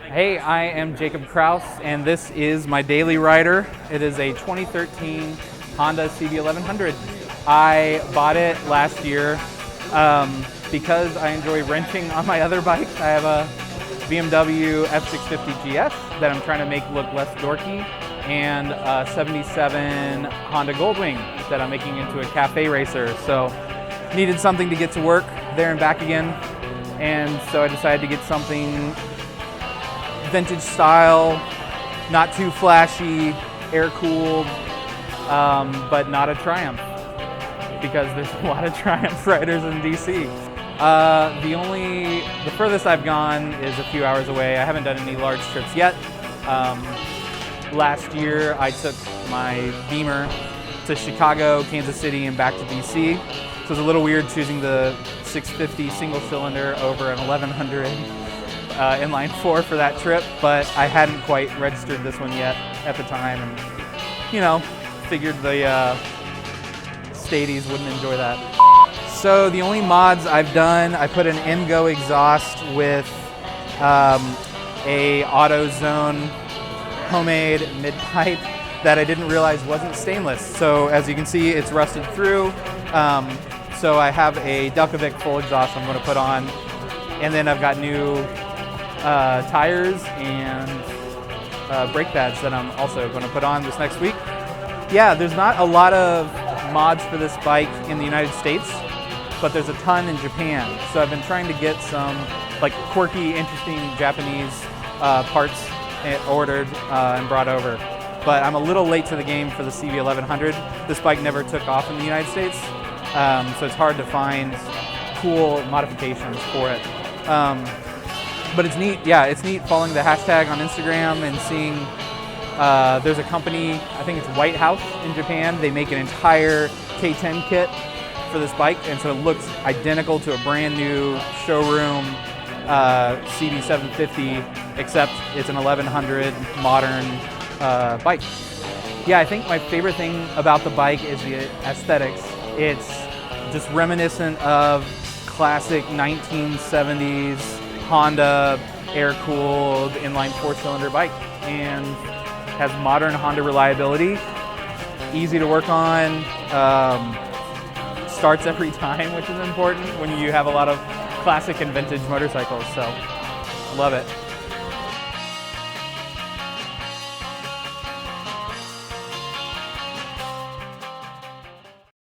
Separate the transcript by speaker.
Speaker 1: Hey, I am Jacob Kraus, and this is my daily rider. It is a 2013 Honda CB1100. I bought it last year because I enjoy wrenching on my other bikes. I have a BMW F650 GS that I'm trying to make look less dorky, and a 77 Honda Goldwing that I'm making into a cafe racer. So needed something to get to work there and back again, and so I decided to get something vintage style, not too flashy, air-cooled, but not a Triumph, because there's a lot of Triumph riders in DC. The furthest I've gone is a few hours away. I haven't done any large trips yet. Last year I took my Beamer to Chicago, Kansas City, and back to DC. So it was a little weird choosing the 650 single cylinder over an 1100 inline 4 for that trip, but I hadn't quite registered this one yet at the time, and figured the Stadies wouldn't enjoy that. So the only mods I've done, I put an MGO exhaust with a AutoZone homemade mid-pipe that I didn't realize wasn't stainless. So as you can see, it's rusted through. So I have a Delcovic full exhaust I'm going to put on, and then I've got new tires and brake pads that I'm also going to put on this next week. Yeah, there's not a lot of mods for this bike in the United States, but there's a ton in Japan. So I've been trying to get some like quirky, interesting Japanese parts ordered and brought over. But I'm a little late to the game for the CB1100. This bike never took off in the United States, so it's hard to find cool modifications for it. But it's neat, yeah, it's neat following the hashtag on Instagram and seeing there's a company, I think it's White House in Japan. They make an entire K10 kit for this bike, and so it looks identical to a brand new showroom CB750, except it's an 1100 modern bike. Yeah, I think my favorite thing about the bike is the aesthetics. It's just reminiscent of classic 1970s Honda air-cooled inline 4-cylinder bike, and has modern Honda reliability, easy to work on, starts every time, which is important when you have a lot of classic and vintage motorcycles, so love it.